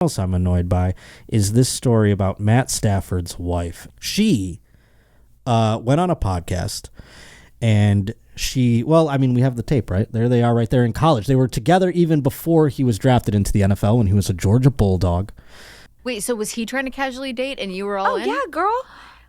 else I'm annoyed by is this story about Matt Stafford's wife. She went on a podcast and we have the tape, right? There they are right there in college. They were together even before he was drafted into the NFL when he was a Georgia Bulldog. Wait, so was he trying to casually date and you were all in? Oh, yeah, girl.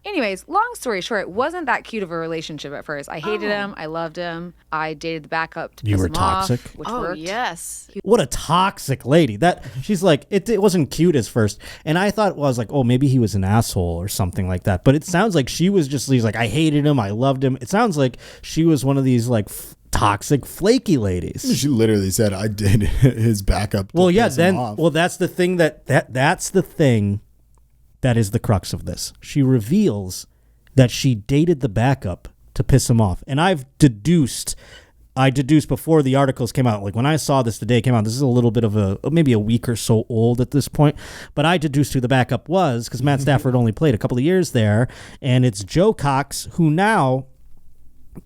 Anyways, long story short, it wasn't that cute of a relationship at first. I hated him. I loved him. I dated the backup to piss him toxic? off, which Oh, worked. yes. What a toxic lady. That she's like, it wasn't cute as first. And I thought it was like, oh, maybe he was an asshole or something like that. But it sounds like he's like, I hated him. I loved him. It sounds like she was one of these like toxic, flaky ladies. She literally said, I did his backup. Well, yeah, piss him off. that's the thing that's the thing that is the crux of this. She reveals that she dated the backup to piss him off. And I deduced before the articles came out, like when I saw this the day it came out, this is a little bit of maybe a week or so old at this point, but I deduced who the backup was because Matt Stafford only played a couple of years there, and it's Joe Cox, who now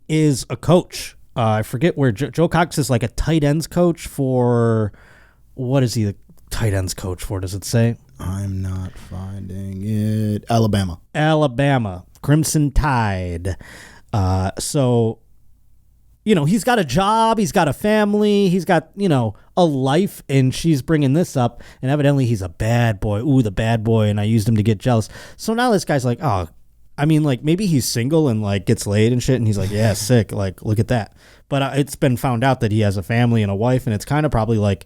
is a coach. I forget where Joe Cox is, like a tight ends coach for, what is he the tight ends coach for? Does it say? I'm not finding it. Alabama. Crimson Tide. So, he's got a job, he's got a family, he's got, a life, and she's bringing this up, and evidently he's a bad boy. Ooh, the bad boy, and I used him to get jealous. So now this guy's like, oh, I mean, like, maybe he's single and, like, gets laid and shit, and he's like, yeah, sick, like, look at that. But it's been found out that he has a family and a wife, and it's kind of probably, like,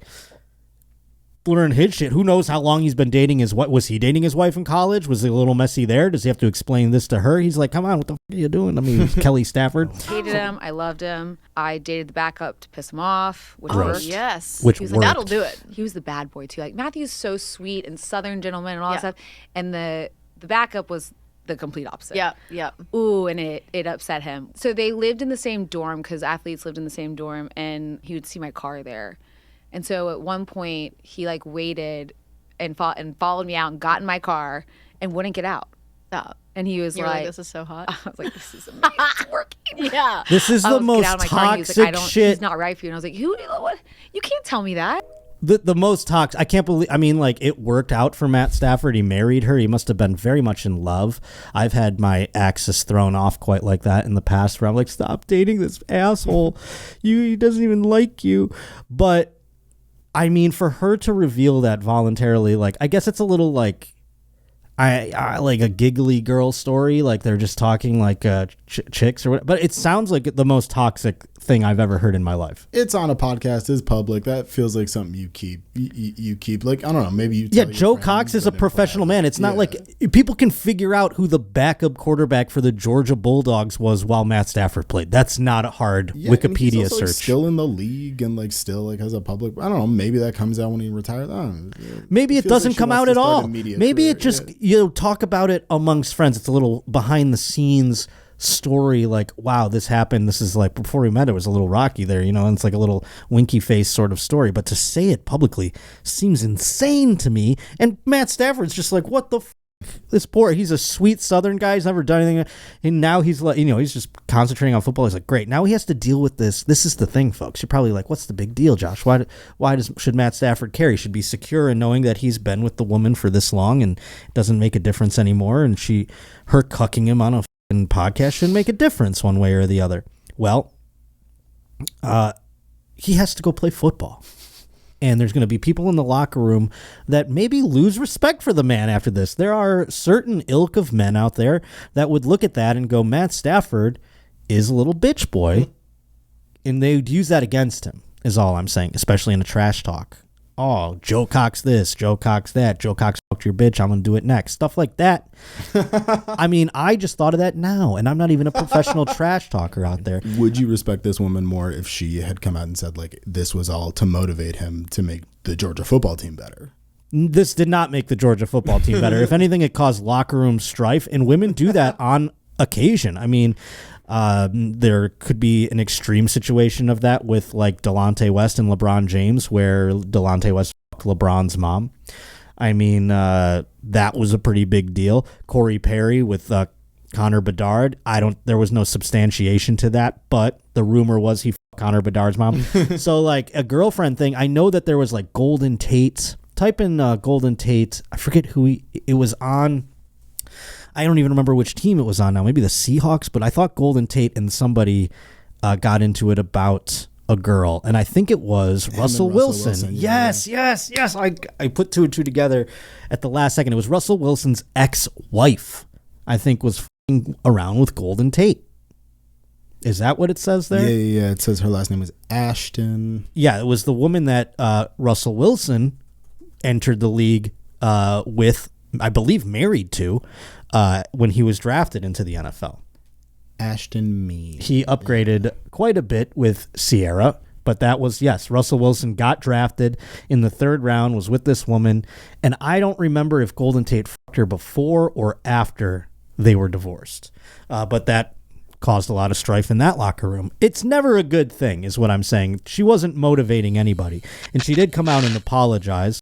blurring his shit. Who knows how long he's been dating his wife? Was he dating his wife in college? Was it a little messy there? Does he have to explain this to her? He's like, come on, what the fuck are you doing? I mean, Kelly Stafford. Hated him. I loved him. I dated the backup to piss him off, which Gross. worked. Yes. Which He was worked. like, That'll do it. He was the bad boy too. Like Matthew's so sweet and Southern gentleman and all Yeah. that stuff. And the backup was the complete opposite. Yep, yep. Ooh, and it upset him. So they lived in the same dorm because athletes lived in the same dorm, and he would see my car there. And so at one point he like waited and followed me out and got in my car and wouldn't get out. Stop. And he was You're like, this is so hot. I was like, this is amazing. It's working. Yeah. This is I the was, most get out of my car, and he was like, toxic shit. He's not right for you. And I was like, what? You can't tell me that. The most toxic. I can't believe. I mean, like, it worked out for Matt Stafford. He married her. He must have been very much in love. I've had my axis thrown off quite like that in the past, where I'm like, stop dating this asshole. He doesn't even like you. But I mean, for her to reveal that voluntarily, like, I guess it's a little like, I like a giggly girl story, like they're just talking like chicks or whatever. But it sounds like the most toxic thing I've ever heard in my life. It's on a podcast. It's public. That feels like something you keep. You keep, like, I don't know, maybe you. Yeah, tell your Joe friends, Cox is a but in professional private. man. It's not Yeah. like people can figure out who the backup quarterback for the Georgia Bulldogs was while Matt Stafford played. That's not a hard Yeah, and he's Wikipedia also, like, search. still in the league and like still like has a public. I don't know. Maybe that comes out when he retires. I don't know. Maybe it feels like doesn't she come wants out to at start all. a media Maybe career. it just Yeah. talk about it amongst friends. It's a little behind the scenes story, like, wow, this happened. This is like, before we met, it was a little rocky there, and it's like a little winky face sort of story. But to say it publicly seems insane to me. And Matt Stafford's just like, what the this he's a sweet Southern guy. He's never done anything. And now he's like, he's just concentrating on football. He's like, great. Now he has to deal with this. This is the thing, folks. You're probably like, what's the big deal, Josh? Should Matt Stafford care? He should be secure in knowing that he's been with the woman for this long and it doesn't make a difference anymore. And her cucking him on a podcast shouldn't make a difference one way or the other. Well, he has to go play football. And there's going to be people in the locker room that maybe lose respect for the man after this. There are certain ilk of men out there that would look at that and go, Matt Stafford is a little bitch boy. And they would use that against him, is all I'm saying, especially in a trash talk. Oh, Joe Cox this, Joe Cox that, Joe Cox fucked your bitch, I'm going to do it next. Stuff like that. I mean, I just thought of that now, and I'm not even a professional trash talker out there. Would you respect this woman more if she had come out and said, like, this was all to motivate him to make the Georgia football team better? This did not make the Georgia football team better. If anything, it caused locker room strife, and women do that on occasion. I mean, there could be an extreme situation of that with like Delonte West and LeBron James, where Delonte West fucked LeBron's mom. I mean, that was a pretty big deal. Corey Perry with Connor Bedard. There was no substantiation to that, but the rumor was he fucked Connor Bedard's mom. So like a girlfriend thing, I know that there was like Golden Tate type in Golden Tate. I forget it was on. I don't even remember which team it was on now. Maybe the Seahawks, but I thought Golden Tate and somebody got into it about a girl, and I think it was Russell Wilson. Yes. I put two and two together at the last second. It was Russell Wilson's ex-wife, I think, was f***ing around with Golden Tate. Is that what it says there? Yeah. It says her last name is Ashton. Yeah, it was the woman that Russell Wilson entered the league with, I believe married to, when he was drafted into the NFL. Ashton Mead. He upgraded quite a bit with Sierra, but that was, yes, Russell Wilson got drafted in the 3rd round, was with this woman, and I don't remember if Golden Tate fucked her before or after they were divorced, but that caused a lot of strife in that locker room. It's never a good thing, is what I'm saying. She wasn't motivating anybody, and she did come out and apologize.